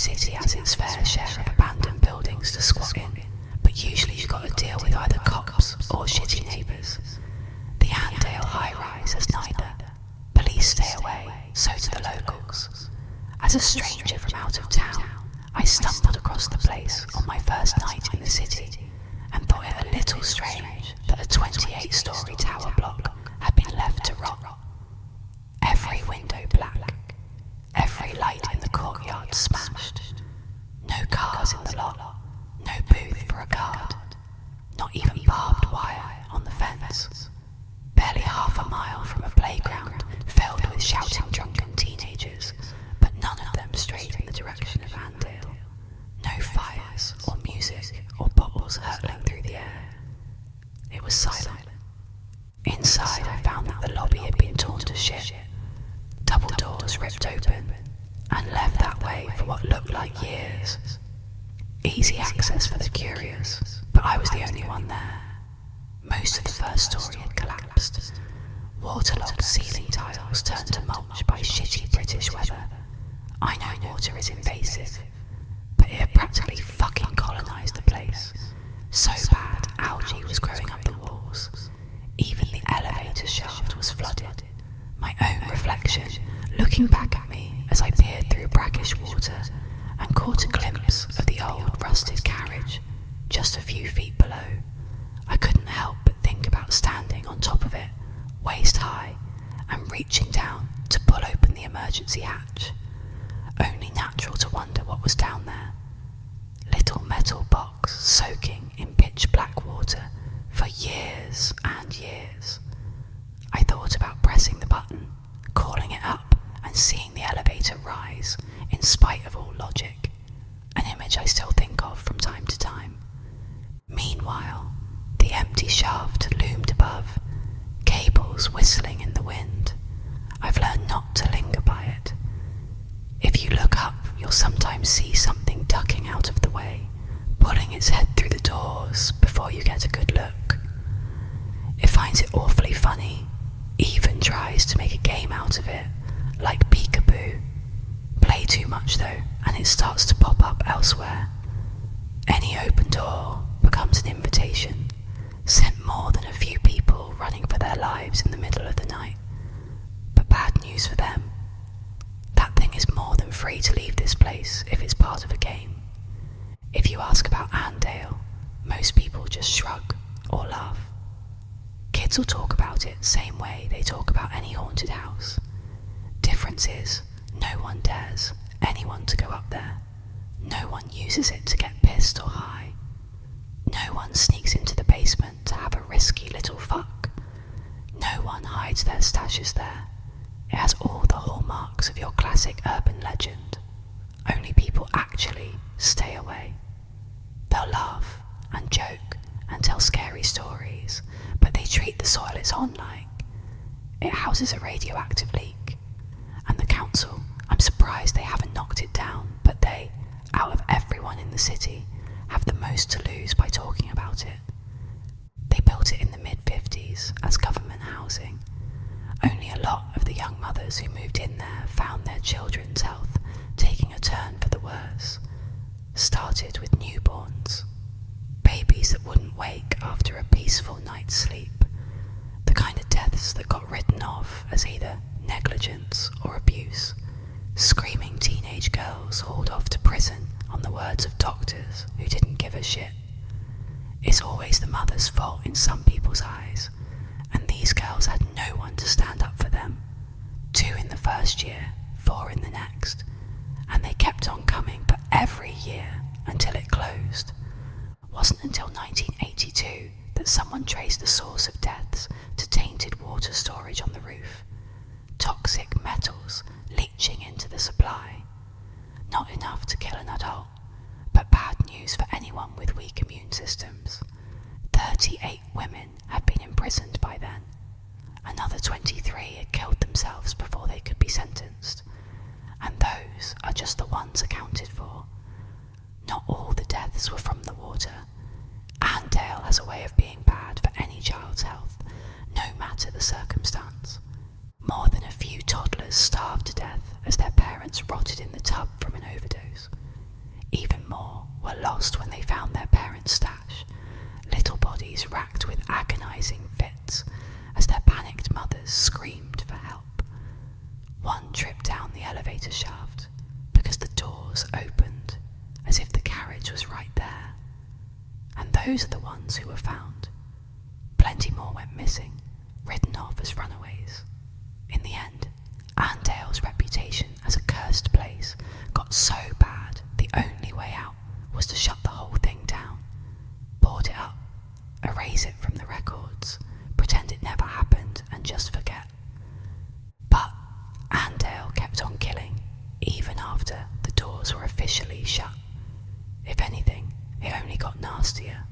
city has its fair share of abandoned buildings to squat in, but usually you've got to deal with either cops or shitty neighbours. The Andale high-rise has neither. Police stay away, so do the locals. As a stranger from out of town, I stumbled across the place on my first night in the city and thought it a little strange that a 28-storey tower block had been left to rot. Every window black, every light in the courtyard smashed. No cars in the lot, no booth for a guard, not even barbed wire on the fence. Barely half a mile from a playground filled with shouting drunken teenagers, but none of them straight in the direction of Andale. No fires or music or bottles hurtling through the air. It was silent. Inside I found that the lobby had been torn to shit, double doors ripped open, and left that way for what looked like years. Easy access for the curious, but I was the only one there. Most of the first story had collapsed. Waterlogged ceiling tiles turned to mulch by shitty British weather. I know water is invasive, but it had practically fucking colonised the place. So bad, algae was growing up the walls. Even the elevator shaft was flooded. My own reflection, looking back at me as I peered through brackish water and caught a glimpse of the old rusted carriage just a few feet below. I couldn't help but think about standing on top of it, waist high, and reaching down to pull open the emergency hatch. Only natural to wonder what was down there. Little metal box soaking in pitch black water for years and years. I thought about pressing the button, calling it up, and seeing the elevator rise in spite of all logic, an image I still think of from time to time. Meanwhile, the empty shaft loomed above, cables whistling in the wind. I've learned not to linger by it. If you look up, you'll sometimes see something ducking out of the way, pulling its head through the doors before you get a good look. It finds it awfully funny, even tries to make a game out of it, like peekaboo. Play too much though, and it starts to pop up elsewhere. Any open door becomes an invitation, sent more than a few people running for their lives in the middle of the night. But bad news for them. That thing is more than free to leave this place if it's part of a game. If you ask about Andale, most people just shrug or laugh. Kids will talk about it same way they talk about any haunted house. Difference is, no one dares anyone to go up there. No one uses it to get pissed or high. No one sneaks into the basement to have a risky little fuck. No one hides their stashes there. It has all the hallmarks of your classic urban legend. Only people actually stay away. They'll laugh and joke and tell scary stories, but they treat the soil it's on like it houses a radioactive leak. And the council, I'm surprised they haven't knocked it down, but they, out of everyone in the city, have the most to lose by talking about it. They built it in the mid-50s as government housing. Only a lot of the young mothers who moved in there found their children's health taking a turn for the worse. Started with newborns. Babies that wouldn't wake after a peaceful night's sleep. The kind of deaths that got written off as either negligence or abuse. Screaming teenage girls hauled off to prison on the words of doctors who didn't give a shit. It's always the mother's fault in some people's eyes, and these girls had no one to stand up for them. 2 in the first year, 4 in the next, and they kept on coming for every year until it closed. Wasn't until 1982 that someone traced the source of deaths to tainted water storage on the roof. Toxic metals leaching into the supply. Not enough to kill an adult, but bad news for anyone with weak immune systems. 38 women had been imprisoned by then. Another 23 had killed themselves before they could be sentenced. And those are just the ones accounted for. Not all the deaths were from the water. Andale has a way of being bad for any child's health, no matter the circumstance. More than a few toddlers starved to death as their parents rotted in the tub from an overdose. Even more were lost when they found their parents' stash, little bodies racked with agonizing fits as their panicked mothers screamed for help. One tripped down the elevator shaft because the doors opened as if the carriage was right there. And those are the ones who were found. Plenty more went missing, written off as runaways. In the end, Andale's reputation as a cursed place got so bad the only way out was to shut the whole thing down, board it up, erase it from the records, pretend it never happened and just forget. But Andale kept on killing even after the doors were officially shut. If anything, it only got nastier.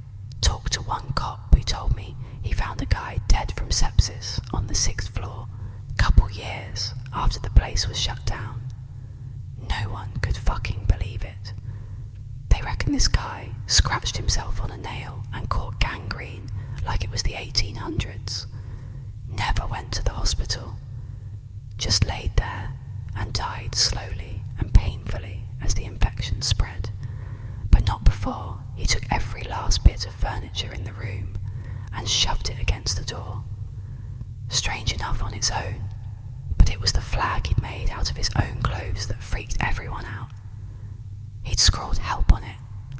Talked to one cop who told me he found a guy dead from sepsis on the 6th floor, couple years after the place was shut down. No one could fucking believe it. They reckon this guy scratched himself on a nail and caught gangrene like it was the 1800s. Never went to the hospital. Just laid there and died slowly and painfully as the infection spread. But not before he took every last bit of furniture in the room and shoved it against the door. Strange enough on its own, but it was the flag he'd made out of his own clothes that freaked everyone out. He'd scrawled help on it,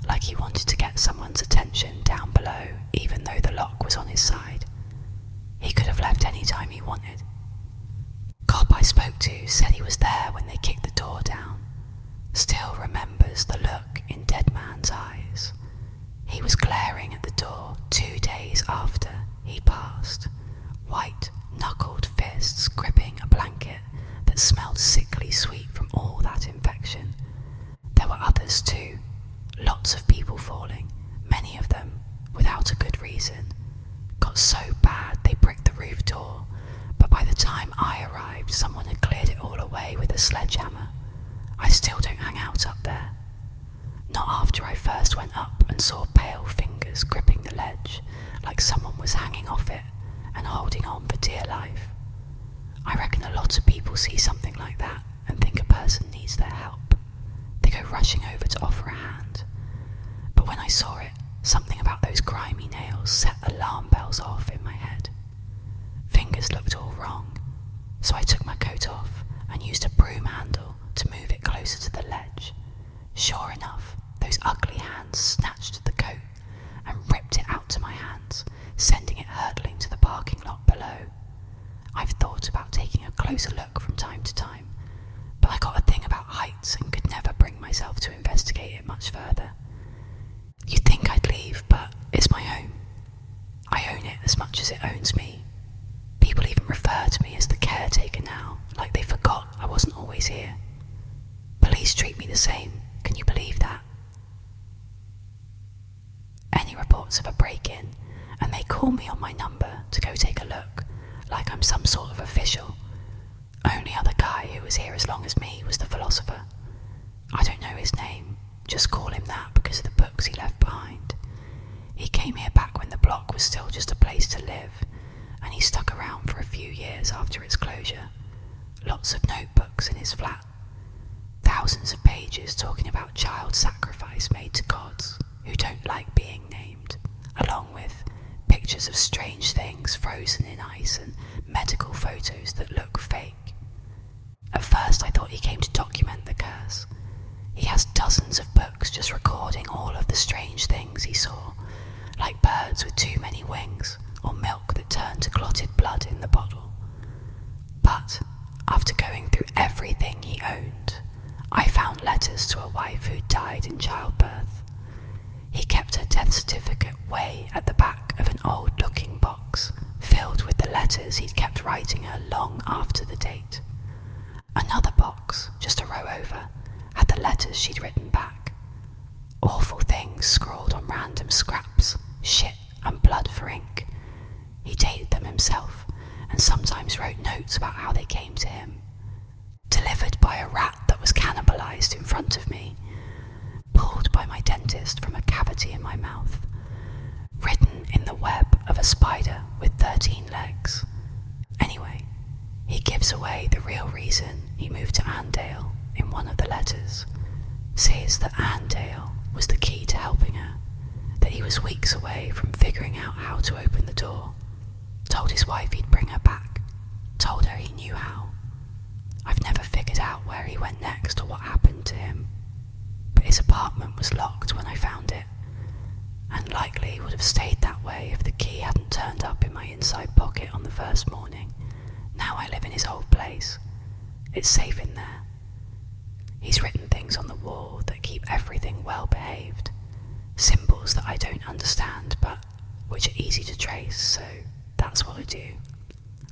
like he wanted to get someone's attention down below, even though the lock was on his side. He could have left any time he wanted. Cop I spoke to said he was there when they kicked the door down. Still remembers the look in Dead Man's eyes. He was glaring at the door 2 days after he passed, white-knuckled fists gripping a blanket that smelled sickly sweet from all that infection. There were others too, lots of people falling, many of them without a good reason. Got so bad they bricked the roof door, but by the time I arrived someone had cleared it all away with a sledgehammer. I still don't hang out up there. Not after I first went up and saw pale fingers gripping the ledge, like someone was hanging off it and holding on for dear life. I reckon a lot of people see something like that and think a person needs their help. They go rushing over to offer a hand. But when I saw it, something about those grimy nails set alarm bells off in my head. Fingers looked all wrong, so I took my coat off and used a broom handle to move it closer to the ledge. Sure enough, those ugly hands snatched the coat and ripped it out to my hands, sending it hurtling to the parking lot below. I've thought about taking a closer look from time to time, but I got a thing about heights and could never bring myself to investigate it much further. You'd think I'd leave, but it's my home. I own it as much as it owns me. People even refer to me as the caretaker now, like they forgot I wasn't always here. Police treat me the same, can you believe that? Any reports of a break-in, and they call me on my number to go take a look, like I'm some sort of official. Only other guy who was here as long as me was the philosopher. I don't know his name, just call him that because of the books he left behind. He came here back when the block was still just a place to live, and he stuck around for a few years after its closure. Lots of notebooks in his flat. Thousands of pages talking about child sacrifice made to gods who don't like being named, along with pictures of strange things frozen in ice and medical photos that look fake. At first I thought he came to document the curse. He has dozens of books just recording all of the strange things he saw, like birds with too many wings or milk that turned to clotted blood in the bottle. But after going through everything he owned, I found letters to a wife who died in childbirth. He kept her death certificate way at the back of an old-looking box, filled with the letters he'd kept writing her long after the date. Another box, just a row over, had the letters she'd written back. Awful things scrawled on random scraps, shit and blood for ink. He dated them himself, and sometimes wrote notes about how they came to him. Delivered by a rat that was cannibalized in front of me. Pulled by my dentist from a cavity in my mouth. Written in the web of a spider with 13 legs. Anyway, he gives away the real reason he moved to Andale in one of the letters. says that Andale was the key to helping her, that he was weeks away from figuring out how to open the door, told his wife he'd bring her back, told her he knew how. I've never figured out where he went next or what happened to him, but his apartment was locked when I found it, and likely would have stayed that way if the key hadn't turned up in my inside pocket on the first morning. Now I live in his old place. It's safe in there. He's written things on the wall that keep everything well behaved, symbols that I don't understand but which are easy to trace, so that's what I do.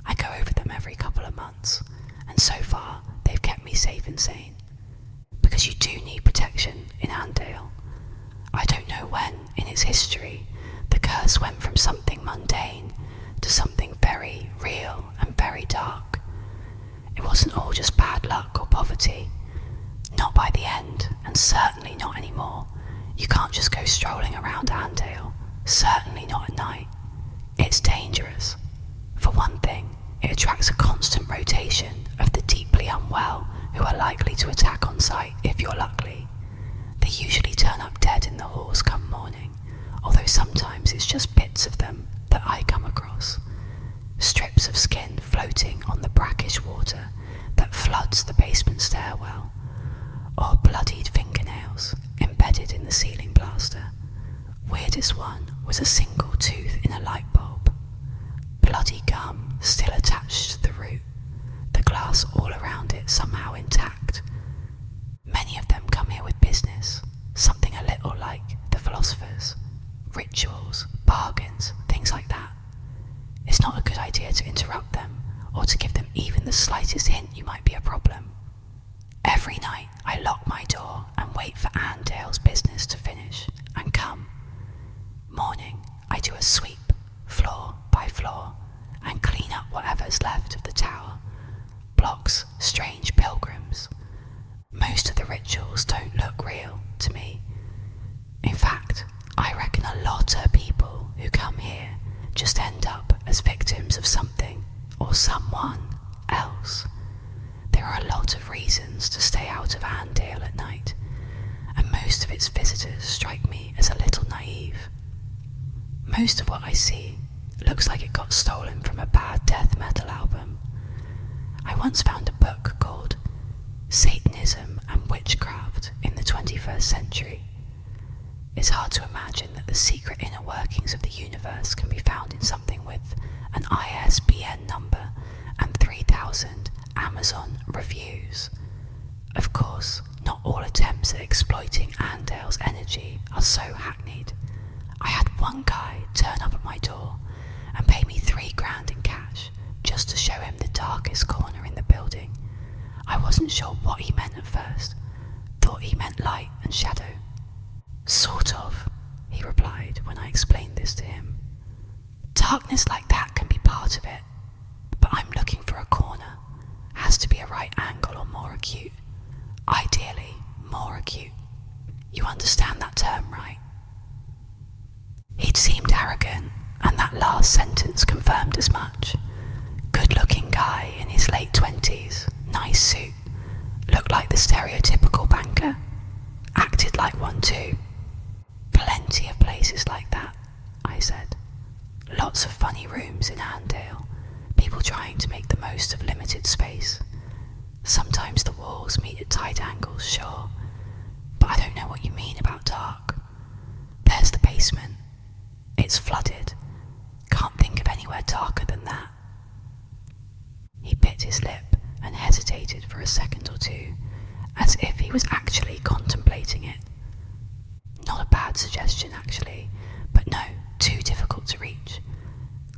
I go over them every couple of months, and so far they've kept me safe and sane. Because you do need protection in Andale. I don't know when, in its history, the curse went from something mundane to something very real and very dark. It wasn't all just bad luck or poverty. Not by the end, and certainly not anymore. You can't just go strolling around Andale, certainly not at night. It's dangerous. For one thing, it attracts a constant rotation of the deeply unwell who are likely to attack on sight if you're lucky. They usually turn up dead in the halls come morning, although sometimes it's just bits of them that I come across. Strips of skin floating on the brackish water that floods the basement stairwell, or bloodied fingernails embedded in the ceiling plaster. Weirdest one was a single tooth in a light bulb. Bloody gum still attached to the root, the glass all around it somehow intact. Many of them come here with business, something a little like the philosophers, rituals, bargains, things like that. It's not a good idea to interrupt them or to give them even the slightest hint you might be a problem. Every night I lock my door and wait for Andale's business to finish and come. Morning I do a sweep, floor by floor, and clean up whatever's left of the tower. Blocks strange pilgrims. Most of the rituals don't look real to me. In fact, I reckon a lot of people who come here just end up as victims of something or someone else. There are a lot of reasons to stay out of Andale at night, and most of its visitors strike me as a little naive. Most of what I see looks like it got stolen from a bad death metal album. I once found a book called Satanism and Witchcraft in the 21st Century. It's hard to imagine that the secret inner workings of the universe can be found in something with an ISBN number and 3,000 Amazon reviews. Of course, not all attempts at exploiting Andale's energy are so hackneyed. I had one guy turn up at my door and pay me $3,000 in cash just to show him the darkest corner in the building. I wasn't sure what he meant at first, thought he meant light and shadow. Sort of, he replied when I explained this to him. Darkness like that can be part of it, but I'm looking for a corner. Has to be a right angle or more acute. Ideally, more acute. You understand that term, right? He'd seemed arrogant, and that last sentence confirmed as much. Good-looking guy in his late 20s, nice suit, looked like the stereotypical banker. Acted like one too. Plenty of places like that, I said. Lots of funny rooms in Andale, people trying to make the most of limited space. Sometimes the walls meet at tight angles, sure, but I don't know what you mean about dark. There's the basement. It's flooded. Can't think of anywhere darker than that. He bit his lip and hesitated for a second or two, as if he was actually contemplating it. Not a bad suggestion, actually, but no, too difficult to reach.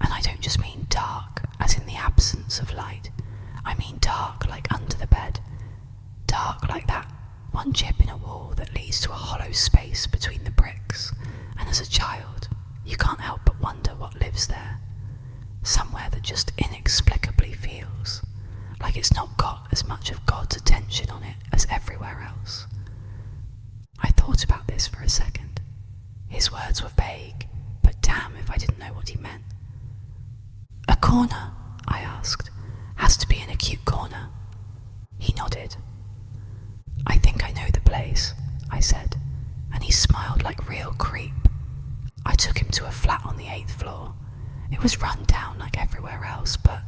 And I don't just mean dark, as in the absence of light. I mean dark like under the bed. Dark like that one chip in a wall that leads to a hollow space between the bricks, and as a child, you can't help but wonder what lives there. Somewhere that just inexplicably feels like it's not got as much of God's attention on it as everywhere else. I thought about this for a second. His words were vague, but damn if I didn't know what he meant. A corner, I asked, has to be an acute corner. He nodded. I think I know the place, real creep. I took him to a flat on the 8th floor. It was run down like everywhere else, but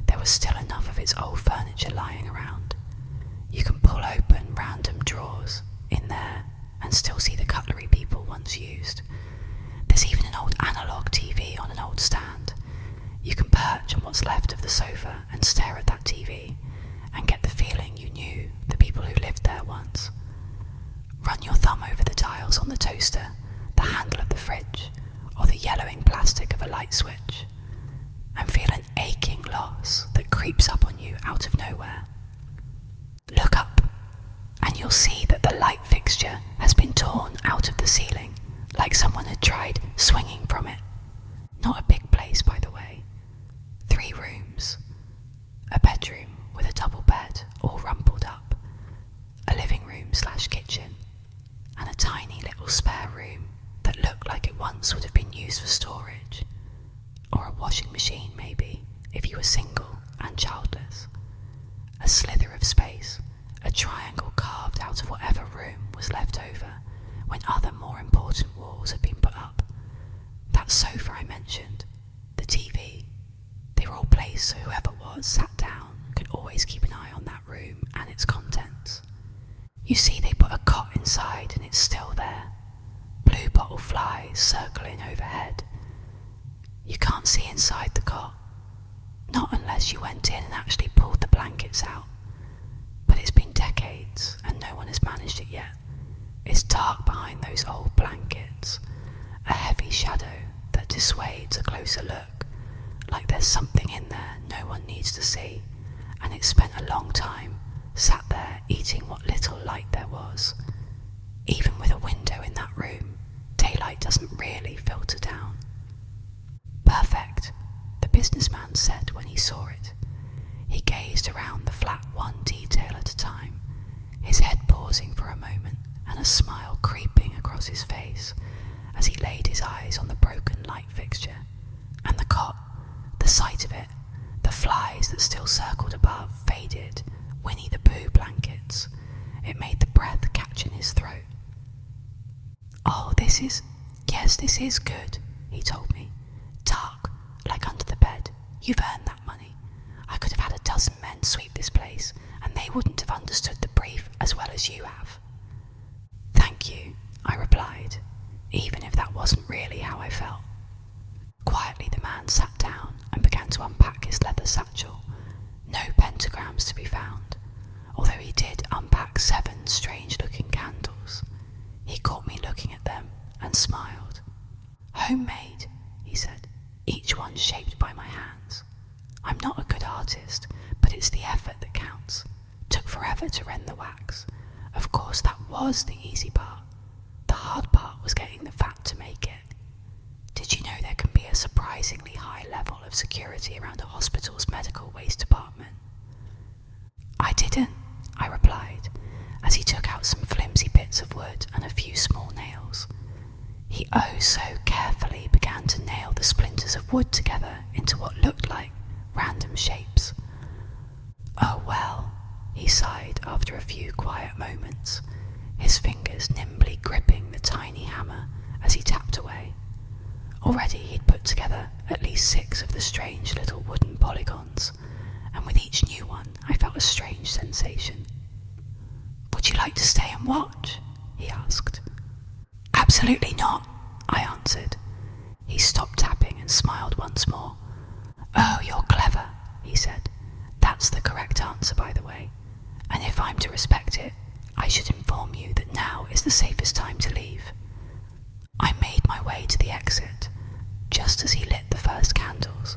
there was still enough of its old furniture lying around. You can pull open random drawers in there and still see the cutlery people once used. There's even an old analog TV on an old stand. You can perch on what's left of the sofa and stare at that TV and get the feeling you knew the people who lived there once. Run your thumb over the dials on the toaster, the handle of the fridge, or the yellowing plastic of a light switch, and feel an aching loss that creeps up on you out of nowhere. Look up, and you'll see that the light fixture has been torn out of the ceiling, like someone had tried swinging from it. Not a big place, by the way. 3 rooms. A bedroom with a double bed all rumpled up, a living room/kitchen, and a tiny little spare room that looked like it once would have been used for storage, or a washing machine maybe, if you were single and childless. A slither of space, a triangle carved out of whatever room was left over when other more important walls had been put up. That sofa I mentioned, the TV, they were all placed so whoever was sat down could always keep an eye on that room and its contents. You see, they put a cot inside and it's still there. Blue bottle flies circling overhead. You can't see inside the cot, not unless you went in and actually pulled the blankets out. But it's been decades and no one has managed it yet. It's dark behind those old blankets, a heavy shadow that dissuades a closer look, like there's something in there no one needs to see, and it's spent a long time sat there eating what little light there was. Even with a window in that room, daylight doesn't really filter down. Perfect, the businessman said when he saw it. He gazed around the flat one detail at a time, his head pausing for a moment and a smile creeping across his face as he laid his eyes on the broken light fixture. And the cot, the sight of it, the flies that still circled above faded Winnie the Pooh blankets. It made the breath catch in his throat. "Oh, this is good," he told me. "Dark, like under the bed. You've earned that money. I could have had a dozen men sweep this place, and they wouldn't have understood the brief as well as you have." "Thank you," I replied, even if that wasn't really how I felt. Quietly the man sat down and began to unpack his leather satchel. No pentagrams to be found, although he did unpack 7 strange-looking candles. He caught me looking at them and smiled. "Homemade," he said, "each one shaped by my hands. I'm not a good artist, but it's the effort that counts. Took forever to rend the wax. Of course, that was the easy part. The hard part was getting the fat to make it. Did you know there can be a surprisingly high level of security around a hospital's medical waste department?" "I didn't," I replied, as he took out some flimsy bits of wood and a few small nails. He oh so carefully began to nail the splinters of wood together into what looked like random shapes. "Oh well," he sighed after a few quiet moments, his fingers nimbly gripping the tiny hammer as he tapped away. Already he'd put together at least 6 of the strange little wooden polygons, and with each new one I felt a strange sensation. "Would you like to stay and watch?" he asked. "Absolutely not," I answered. He stopped tapping and smiled once more. "Oh, you're clever," he said. "That's the correct answer, by the way, and if I'm to respect it, I should inform you that now is the safest time to leave." I made my way to the exit, just as he lit the first candles,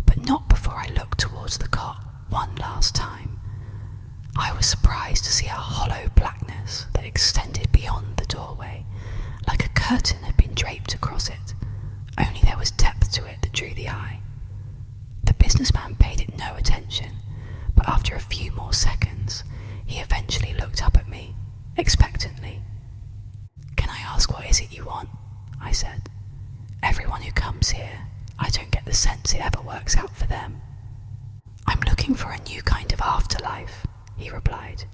but not before I looked towards the cot one last time. I was surprised to see a hollow blackness that extended beyond the doorway, like a curtain had been draped across it, only there was depth to it that drew the eye. The businessman paid it no attention, but after a few more seconds, he eventually looked up at me, expectantly. "Can I ask what is it you want?" I said. "Everyone who comes here, I don't get the sense it ever works out for them." "I'm looking for a new kind of afterlife," he replied.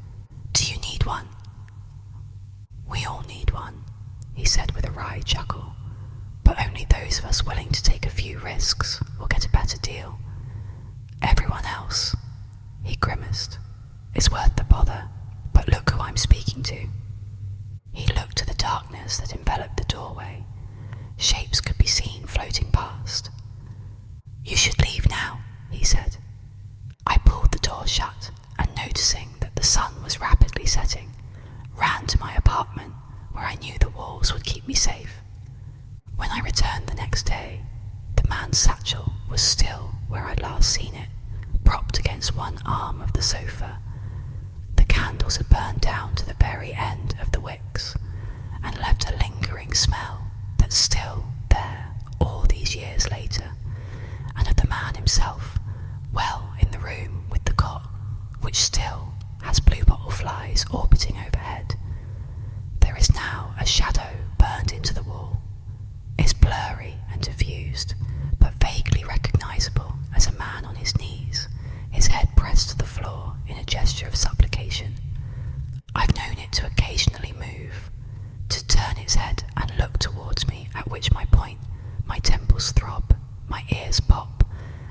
"Do you need one?" "We all need one," he he said with a wry chuckle. But only those of us willing to take a few risks will get a better deal. Everyone else, he grimaced, is worth the bother, but look who I'm speaking to. He looked to the darkness that enveloped the doorway. Shapes could be seen floating past. You should leave now, he said. I pulled the door shut and, noticing that the sun was rapidly setting, ran to my apartment where I knew the walls would keep me safe. When I returned the next day, the man's satchel was still where I'd last seen it, propped against one arm of the sofa. The candles had burned down to the very end of the wicks and left a lingering smell that's still there all these years later, and of the man himself, well in the room with the cot, which still has bluebottle flies orbiting overhead. There is now a shadow burned into the wall. It's blurry and diffused, but vaguely recognisable as a man on his knees, his head pressed to the floor in a gesture of supplication. I've known it to occasionally move, to turn its head and look towards me, at which point my temples throb, my ears pop,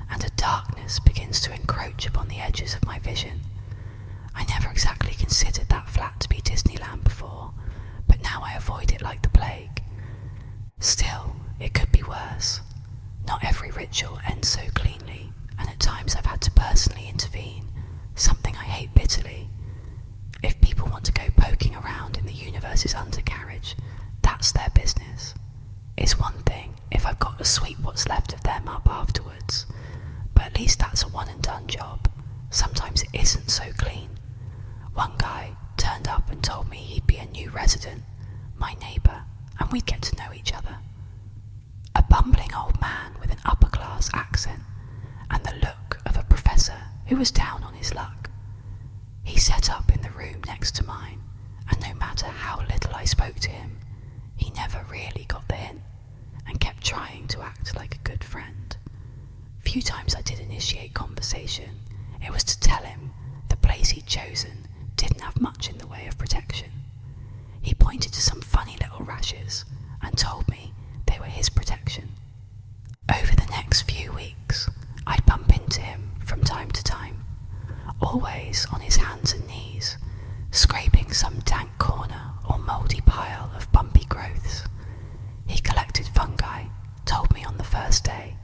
and a darkness begins to encroach upon the edges of my vision. I never exactly considered that flat to be Disneyland before, but now I avoid it like the plague. Still, it could be worse. Not every ritual ends so cleanly, and at times I've had to personally intervene, something I hate bitterly. If people want to go poking around in the universe's undercarriage, that's their business. It's one thing if I've got to sweep what's left of them up afterwards, but at least that's a one and done job. Sometimes it isn't so clean. One guy turned up and told me he'd be a new resident, my neighbour, and we'd get to know each other. A bumbling old man with an upper-class accent and the look of a professor who was down on his luck. He set up in the room next to mine, and no matter how little I spoke to him, he never really got the hint and kept trying to act like a good friend. Few times I did initiate conversation, it was to tell him the place he'd chosen didn't have much in the way of protection. He pointed to some funny little rashes and told me they were his protection. Over the next few weeks, I'd bump into him from time to time, always on his hands and knees, scraping some dank corner or mouldy pile of bumpy growths. He collected fungi, told me on the first day,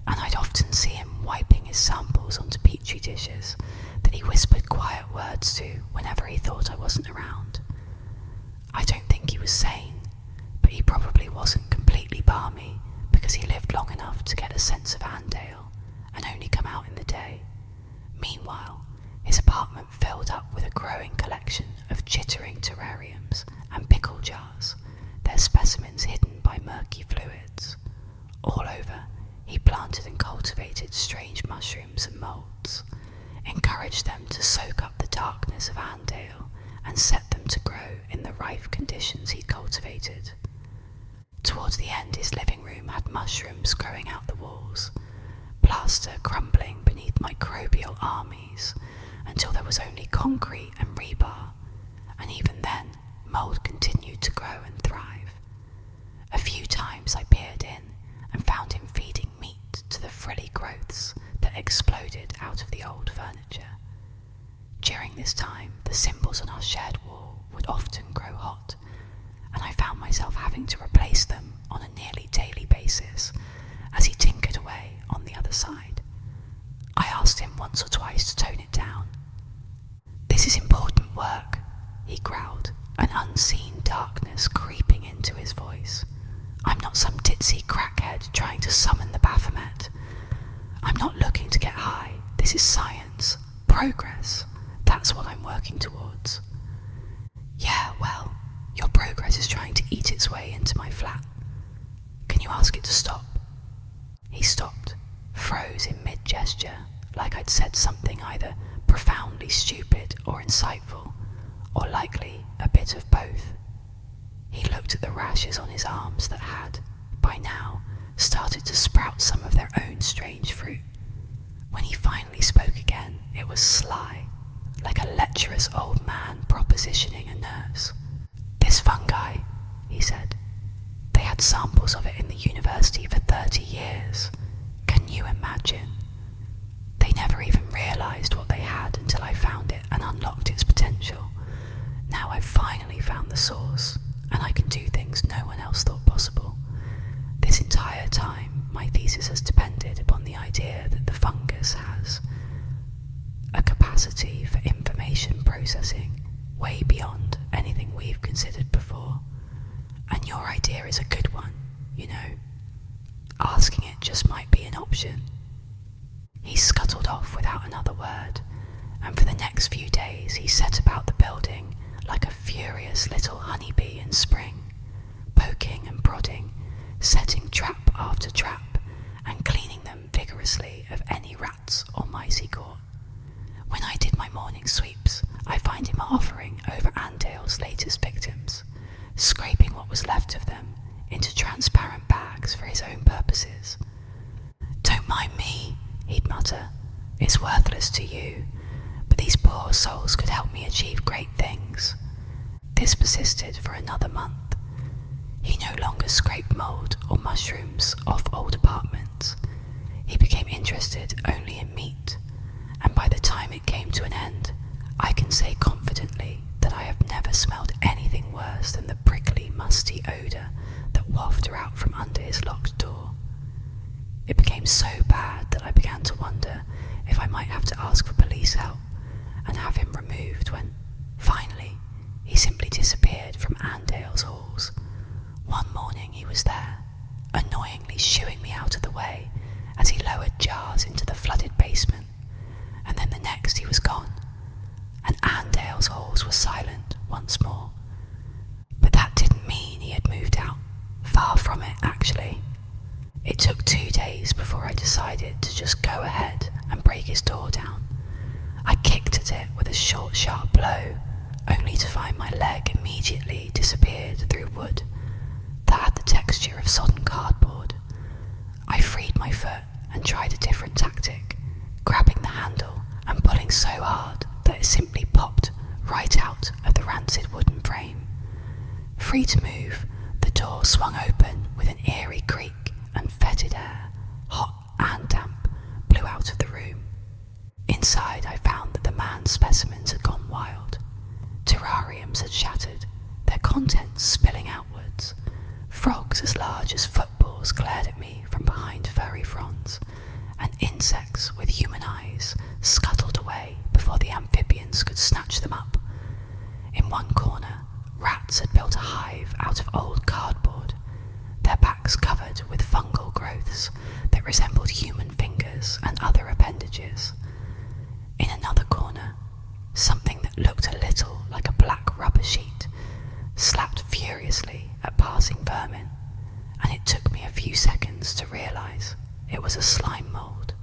and I'd often see him wiping his samples onto petri dishes that he whispered quiet words to whenever he thought I wasn't around. I don't think he was sane, but he probably wasn't completely balmy because he lived long enough to get a sense of Andale and only come out in the day. Meanwhile, his apartment filled up with a growing collection of chittering terrariums and pickle jars, their specimens hidden by murky fluids. All over, he planted and cultivated strange mushrooms and moulds, encouraged them to soak up the darkness of Andale and set them to grow in the rife conditions he cultivated. Towards the end, his living room had mushrooms growing out the walls, plaster crumbling beneath microbial armies until there was only concrete and rebar, and even then, mould continued to grow and thrive. A few times I peered in and found him feeding meat to the frilly growths that exploded out of the old furniture. During this time, the symbols on our shared wall would often grow hot, and I found myself having to replace them on a nearly daily basis as he tinkered away on the other side. I asked him once or twice to tone it down. "This is important work," he growled, an unseen darkness creeping into his voice. "I'm not some ditzy crackhead trying to summon the Baphomet. I'm not looking to get high. This is science. Progress. That's what I'm working towards." "Yeah, well, your progress is trying to eat its way into my flat. Can you ask it to stop?" He stopped, froze in mid-gesture, like I'd said something either profoundly stupid or insightful, or likely a bit of both. He looked at the rashes on his arms that had, by now, started to sprout some of their own strange fruit. When he finally spoke again, it was sly, like a lecherous old man propositioning a nurse. "This fungi," he said, had samples of it in the university for 30 years. Can you imagine? They never even realised what they had until I found it and unlocked its potential. Now I've finally found the source, and I can do things no one else thought possible. This entire time, my thesis has depended upon the idea that the fungus has a capacity for information processing way beyond anything we've considered before. And your idea is a good one, you know. Asking it just might be an option. He scuttled off without another word, and for the next few days he set about the building like a furious little honeybee in spring, poking and prodding, setting trap after trap, and cleaning them vigorously of any rats or mice he caught. When I did my morning sweeps, I find him hovering over Andale's latest victims, scraping what was left of them into transparent bags for his own purposes. "Don't mind me," he'd mutter. "It's worthless to you, but these poor souls could help me achieve great things." This persisted for another month. He no longer scraped mould or mushrooms off old apartments. He became interested only in meat, and by the time it came to an end, I can say confidently that I have never smelled anything worse than the prickly, musty odour that wafted out from under his locked door. It became so bad that I began to wonder if I might have to ask for police help and have him removed when, finally, he simply disappeared from Andale's halls. One morning he was there, annoyingly shooing me out of the way as he lowered jars into the flooded basement, and then the next he was gone, and Andale's halls were silent once more. But that didn't mean he had moved out. Far from it, actually. It took 2 days before I decided to just go ahead and break his door down. I kicked at it with a short, sharp blow, only to find my leg immediately disappeared through wood that had the texture of sodden cardboard. I freed my foot and tried a different tactic, grabbing the handle and pulling so hard that it simply popped right out of the rancid wooden frame. Free to move, the door swung open with an eerie creak, and fetid air, hot and damp, blew out of the room. Inside I found that the man's specimens had gone wild. Terrariums had shattered, their contents spilling outwards. Frogs as large as footballs glared at me from behind furry fronds, and insects with human eyes scuttled away before the amphibians could snatch them up. In one corner, rats had built a hive out of old cardboard, their backs covered with fungal growths that resembled human fingers and other appendages. In another corner, something that looked a little like a black rubber sheet slapped furiously at passing vermin, and it took me a few seconds to realise it was a slime mould.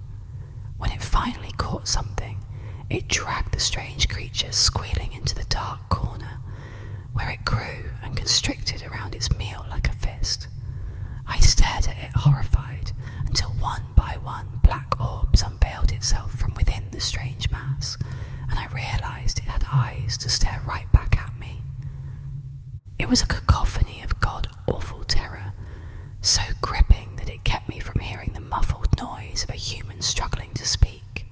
When it finally caught something, it dragged the strange creature squealing into the dark corner, where it grew and constricted around its meal like a fist. I stared at it horrified until one by one black orbs unveiled itself from within the strange mass, and I realised it had eyes to stare right back at me. It was a cacophony of god-awful terror, so gripping that it kept me from hearing the muffled noise of a human struggling to speak.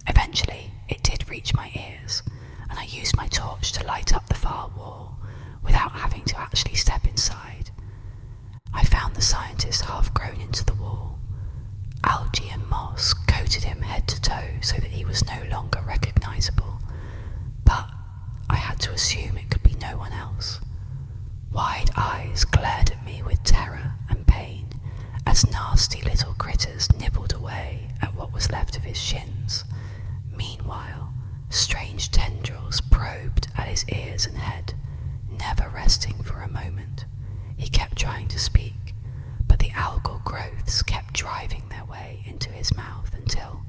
Eventually, it did reach my ears, and I used my torch to light up the far wall without having to actually step inside. I found the scientist half grown into the wall. Algae and moss coated him head to toe so that he was no longer recognisable, but I had to assume it could be no one else. Wide eyes glared at me with terror and pain as nasty little critters nibbled away at what was left of his shins. Meanwhile, strange tendrils probed at his ears and head, never resting for a moment. He kept trying to speak, but the algal growths kept driving their way into his mouth until,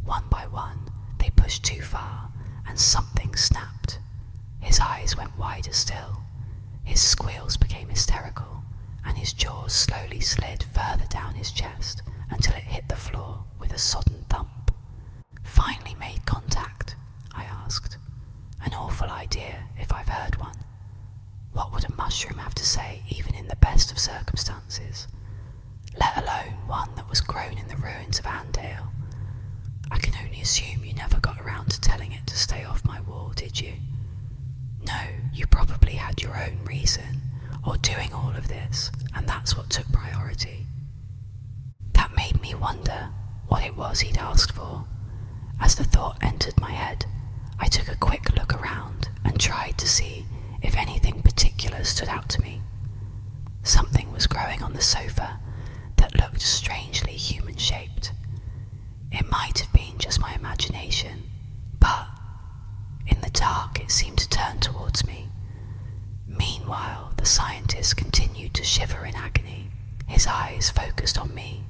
one by one, they pushed too far and something snapped. His eyes went wider still. His squeals became hysterical, and his jaws slowly slid further down his chest until it hit the floor with a sodden thump. "Finally made contact?" I asked. An awful idea if I've heard one. What would a mushroom have to say even in the best of circumstances, let alone one that was grown in the ruins of Andale? I can only assume you never got around to telling it to stay off my wall, did you? No, you probably had your own reason, or doing all of this, and that's what took priority. That made me wonder what it was he'd asked for. As the thought entered my head, I took a quick look around and tried to see if anything particular stood out to me. Something was growing on the sofa that looked strangely human-shaped. It might have been just my imagination, but in the dark it seemed to turn towards me. Meanwhile, the scientist continued to shiver in agony, his eyes focused on me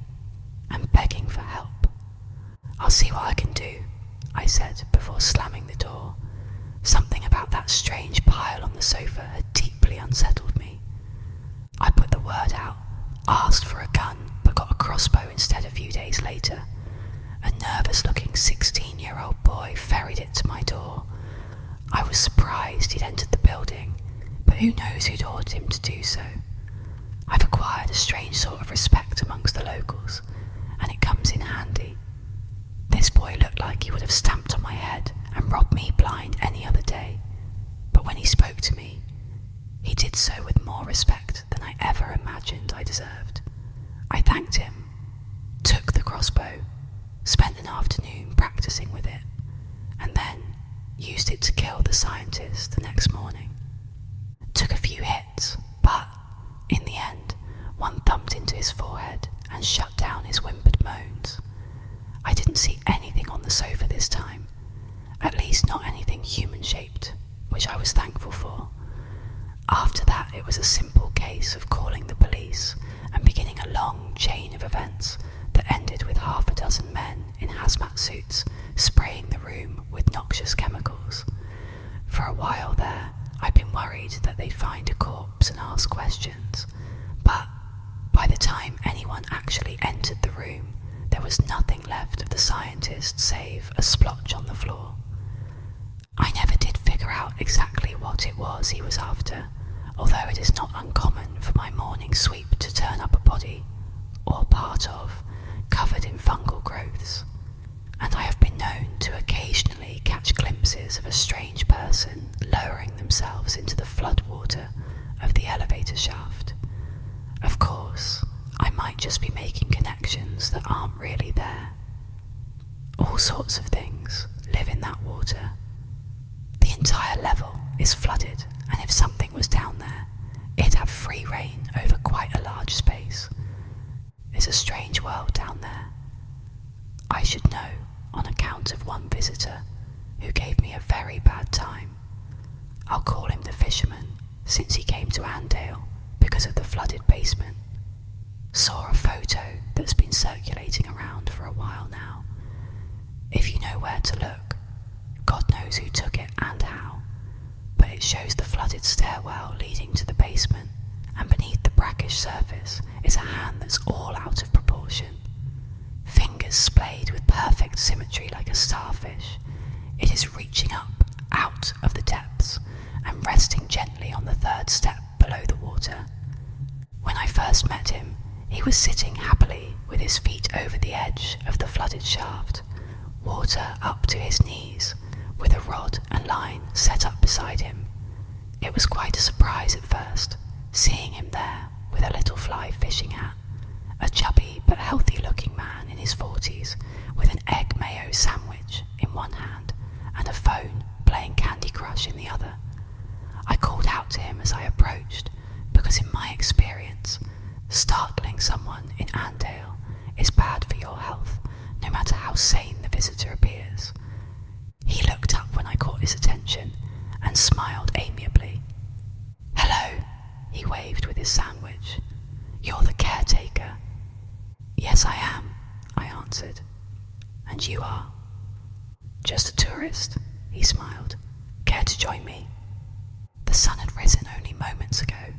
and begging for help. "I'll see what I can do," I said before slamming the door. Something about that strange pile on the sofa had deeply unsettled me. I put the word out, asked for a gun, but got a crossbow instead a few days later. A nervous-looking 16-year-old boy ferried it to my door. I was surprised he'd entered the building, but who knows who'd ordered him to do so. I've acquired a strange sort of respect amongst the locals, and it comes in handy. This boy looked like he would have stamped on my head and robbed me blind any other day, but when he spoke to me, he did so with more respect than I ever imagined I deserved. I thanked him, took the crossbow, spent an afternoon practicing with it, and then used it to kill the scientist the next morning. Took a few hits, but in the end, one thumped into his forehead and shut down his whimpered moans. I didn't see anything on the sofa this time, at least not anything human-shaped, which I was thankful for. After that, it was a simple case of calling the police and beginning a long chain of events that ended with half a dozen men in hazmat suits spraying the room with noxious chemicals. For a while there, I'd been worried that they'd find a corpse and ask questions, but by the time anyone actually entered the room, there was nothing left of the scientist save a splotch on the floor. I never did figure out exactly what it was he was after, although it is not uncommon for my morning sweep to turn up a body, or part of, covered in fungal growths, and I have been known to occasionally catch glimpses of a strange person lowering themselves into the floodwater of the elevator shaft. Of course, I might just be making connections that aren't really there. All sorts of things live in that water. The entire level is flooded, and if something was down there, it'd have free rein over quite a large space. It's a strange world down there. I should know on account of one visitor who gave me a very bad time. I'll call him the fisherman, since he came to Andale because of the flooded basement. Saw a photo that's been circulating around for a while now. If you know where to look, God knows who took it and how, but it shows the flooded stairwell leading to the basement, and beneath the brackish surface is a hand that's all out of proportion. Fingers splayed with perfect symmetry like a starfish. It is reaching up, out of the depths, and resting gently on the third step below the water. When I first met him, he was sitting happily with his feet over the edge of the flooded shaft, water up to his knees, with a rod and line set up beside him. It was quite a surprise at first, seeing him there with a little fly fishing hat, a chubby but healthy-looking man in his 40s with an egg mayo sandwich in one hand and a phone playing Candy Crush in the other. I called out to him as I approached, because in my experience, startling someone in Andale is bad for your health, no matter how sane the visitor appears. He looked up when I caught his attention and smiled amiably. "Hello," he waved with his sandwich. "You're the caretaker." "Yes, I am," I answered. "And you are?" "Just a tourist," he smiled. "Care to join me?" The sun had risen only moments ago.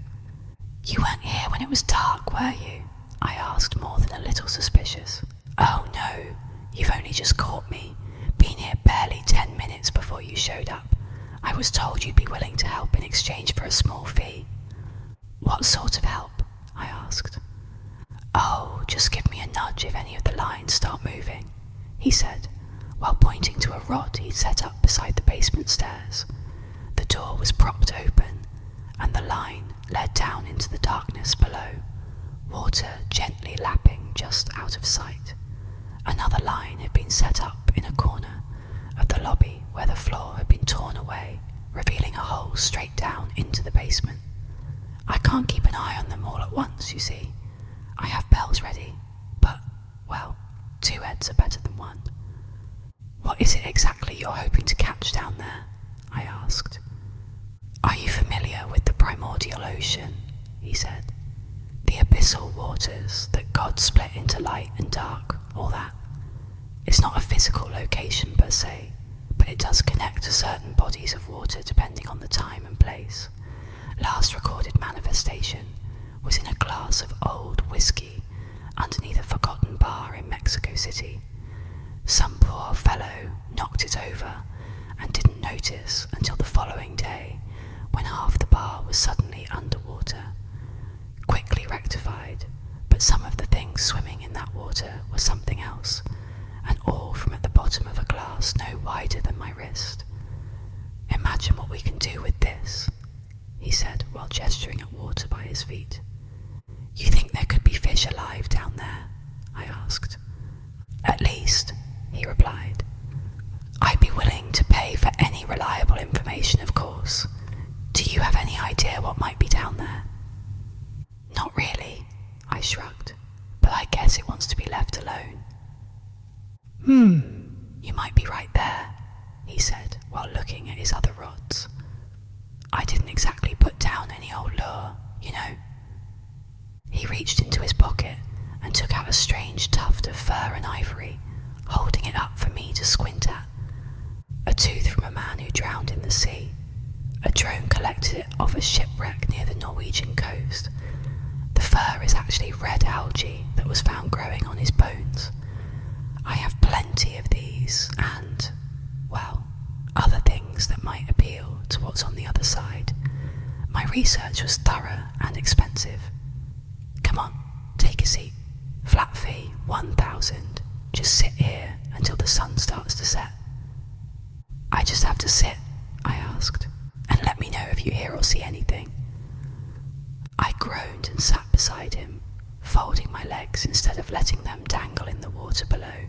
"You weren't here when it was dark, were you?" I asked, more than a little suspicious. "Oh no, you've only just caught me. Been here barely 10 minutes before you showed up. I I was told you'd be willing to help in exchange for a small fee." "What sort of help?" I asked. "Oh, just give me a nudge if any of the lines start moving," he said, while pointing to a rod he'd set up beside the basement stairs. The door was propped open, and the line led down into the darkness below, water gently lapping just out of sight. Another line had been set up in a corner of the lobby where the floor had been torn away, revealing a hole straight down into the basement. I can't keep an eye on them all at once, you see. I have bells ready, but, well, 2 heads are better than 1. "What is it exactly you're hoping to catch down there?" I asked. "Are you familiar with the primordial ocean?" he said. "The abyssal waters that God split into light and dark, all that. It's not a physical location per se, but it does connect to certain bodies of water depending on the time and place. Last recorded manifestation was in a glass of old whiskey underneath a forgotten bar in Mexico City. Some poor fellow knocked it over and didn't notice until the following day, when half the bar was suddenly underwater. Quickly rectified, but some of the things swimming in that water were something else, and all from at the bottom of a glass no wider than my wrist. Imagine what we can do with this," he said while gesturing at water by his feet. "You think there could be fish alive down there?" I asked. "At least," he replied. "I'd be willing to pay for any reliable information, of course. Do you have any idea what might be down there?" "Not really," I shrugged, "but I guess it wants to be left alone." You might be right there," he said while looking at his other rods. "I didn't exactly put down any old lure, you know." He reached into his pocket and took out a strange tuft of fur and ivory, holding it up for me to squint at. A tooth from a man who drowned in the sea. A drone collected it off a shipwreck near the Norwegian coast. The fur is actually red algae that was found growing on his bones. I have plenty of these and, well, other things that might appeal to what's on the other side. My research was thorough and expensive. Come on, take a seat. Flat fee, 1,000. Just sit here until the sun starts to set. "I just have to sit?" I asked, "and let me know if you hear or see anything." I groaned and sat beside him, folding my legs instead of letting them dangle in the water below.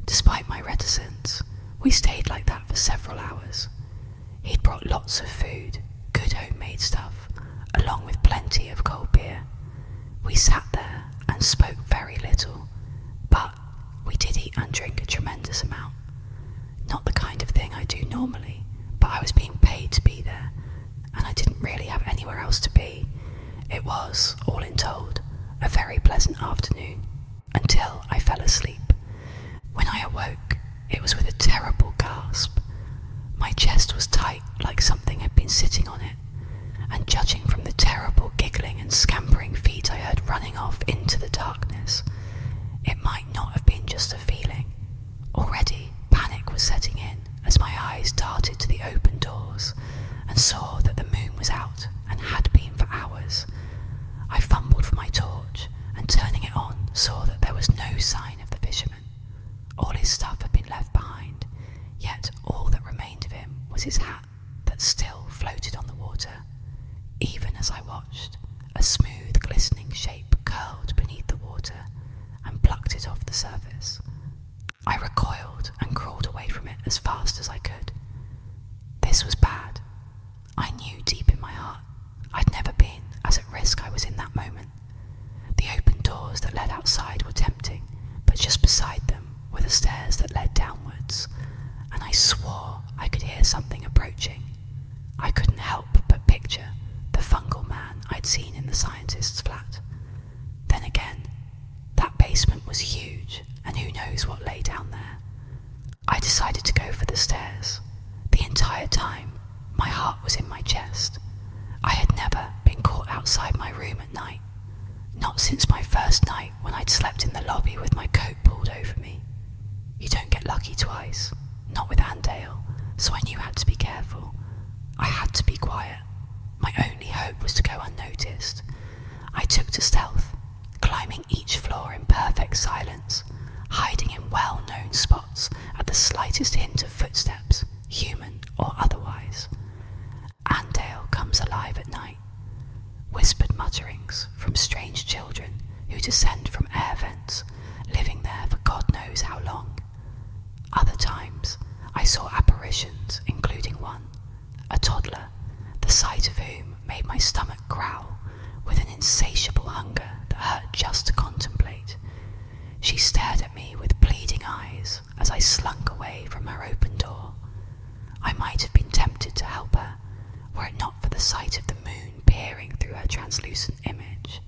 Despite my reticence, we stayed like that for several hours. He'd brought lots of food, good homemade stuff, along with plenty of cold beer. We sat there and spoke very little, but we did eat and drink a tremendous amount. Not the kind of thing I do normally, but I was being paid to be there, and I didn't really have anywhere else to be. It was, all in told, a very pleasant afternoon, until I fell asleep. When I awoke, it was with a terrible gasp. My chest was tight like something had been sitting on it, and judging from the terrible giggling and scampering feet I heard running off into the darkness, it might not have been just a feeling. Already, panic was setting in as my eyes darted to the open doors and saw that the moon was out and had been for hours. I fumbled for my torch and, turning it on, saw that there was no sign of the fisherman. All his stuff had been left behind, yet all that remained of him was his hat that still floated on the water. Even as I watched, a smooth, glistening shape curled beneath the water and plucked it off the surface. I recoiled and crawled away from it as fast as I could. This was bad. I knew deep in my heart I'd never been as at risk I was in that moment. The open doors that led outside were tempting, but just beside them were the stairs that led downwards, and I swore I could hear something approaching. I couldn't help but picture the fungal man I'd seen in the scientist's flat. Then again, that basement was huge, and who knows what lay down there. I decided to go for the stairs. The entire time, my heart was in my chest. I had never been caught outside my room at night, not since my first night when I'd slept in the lobby with my coat pulled over me. You don't get lucky twice, not with Andale, so I knew I had to be careful, to be quiet. My only hope was to go unnoticed. I took to stealth, climbing each floor in perfect silence, hiding in well-known spots at the slightest hint of footsteps, human or otherwise. Andale comes alive at night. Whispered mutterings from strange children who descend from air vents, living there for God knows how long. Other times, I saw apparitions, including one, a toddler, the sight of whom made my stomach growl with an insatiable hunger that hurt just to contemplate. She stared at me with pleading eyes as I slunk away from her open door. I might have been tempted to help her, were it not for the sight of the moon peering through her translucent image.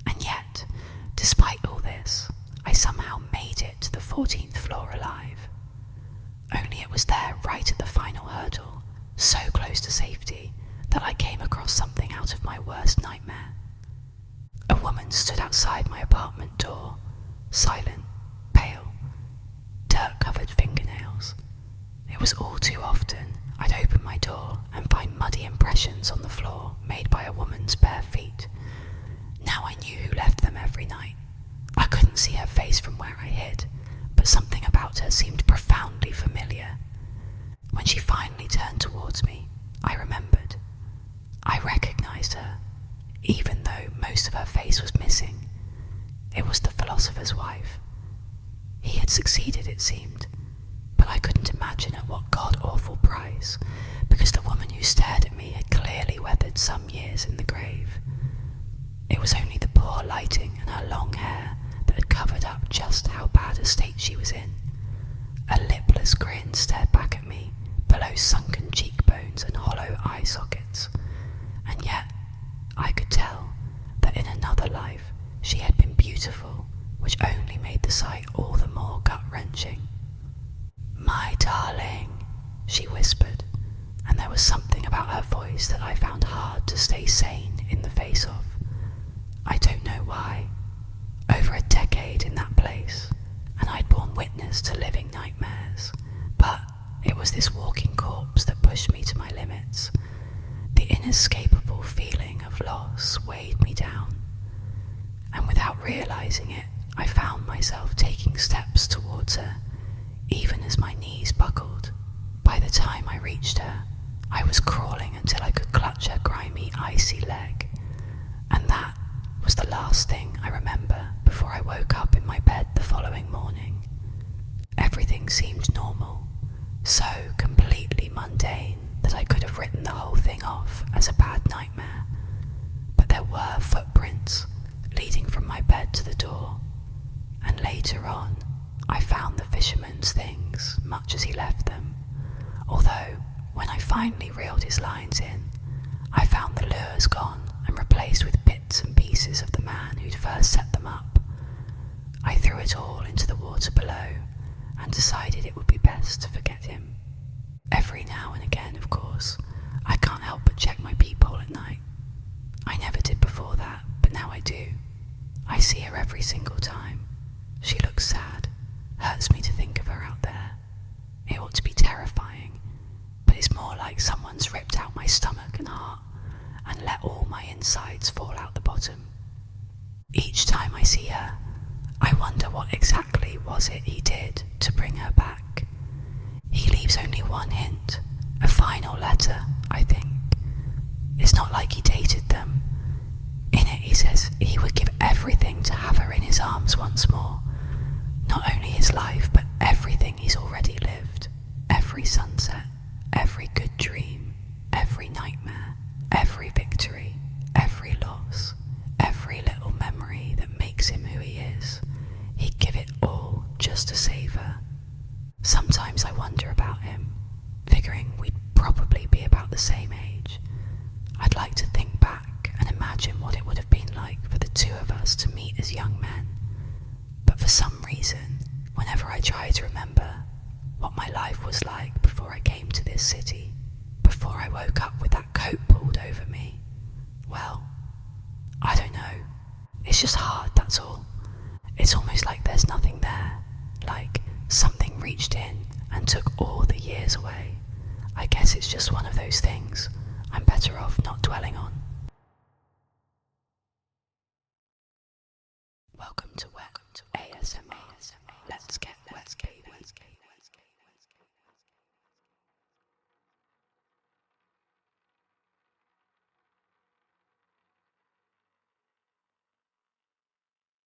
And yet, despite all this, I somehow made it to the 14th floor alive. Only it was there right at the final hurdle, so close to safety, that I came across something out of my worst nightmare. A woman stood outside my apartment door, silent, pale, dirt-covered fingernails. It was all too often I'd open my door and find muddy impressions on the floor made by a woman's bare feet. Now I knew who left them every night. I couldn't see her face from where I hid, but something about her seemed profoundly familiar. When she finally turned towards me, I remembered. I recognized her, even though most of her face was missing. It was the philosopher's wife. He had succeeded, it seemed, but I couldn't imagine at what god-awful price, because the woman who stared at me had clearly weathered some years in the grave. It was only the poor lighting and her long hair that had covered up just how bad a state she was in. A lipless grin stared back at me below sunken cheekbones and hollow eye sockets, and yet I could tell that in another life she had been beautiful, which only made the sight all the more gut-wrenching. "My darling," she whispered, and there was something about her voice that I found hard to stay sane in the face of. I don't know why. Over a decade in that place, and I'd borne witness to living nightmares, but it was this walking corpse that pushed me to my limits. The inescapable feeling of loss weighed me down, and without realizing it, I found myself taking steps towards her, even as my knees buckled. By the time I reached her, I was crawling until I could clutch her grimy, icy leg, and that was the last thing I remember before I woke up in my bed the following morning. Everything seemed normal, so completely mundane that I could have written the whole thing off as a bad nightmare. But there were footprints leading from my bed to the door, and later on I found the fisherman's things much as he left them, although when I finally reeled his lines in, I found the lures gone and replaced with bits and pieces of the man who'd first set them up. I threw it all into the water below and decided it would be best to forget him. Every now and again, of course, I can't help but check my peephole at night. I never did before that, but now I do. I see her every single time. She looks sad. Hurts me to think of her out there. It ought to be terrifying, but it's more like someone's ripped out my stomach and heart and let all my insides fall out the bottom. Each time I see her, I wonder what exactly was it he did to bring her back. He leaves only one hint, a final letter, I think. It's not like he dated them. In it he says he would give everything to have her in his arms once more. Not only his life, but everything he's already lived. Every sunset, every good dream, every nightmare, every victory, every loss, every little memory that makes him who he is. He'd give it all just to save her. Sometimes I wonder about him, figuring we'd probably be about the same age. I'd like to think back and imagine what it would have been like for the two of us to meet as young men. But for some reason, whenever I try to remember what my life was like before I came to this city, before I woke up with that coat pulled over me, well, I don't know. It's just hard, that's all. It's almost like there's nothing there, like something reached in and took all the years away. I guess it's just one of those things. I'm better off not dwelling on. Welcome to Wet ASMR.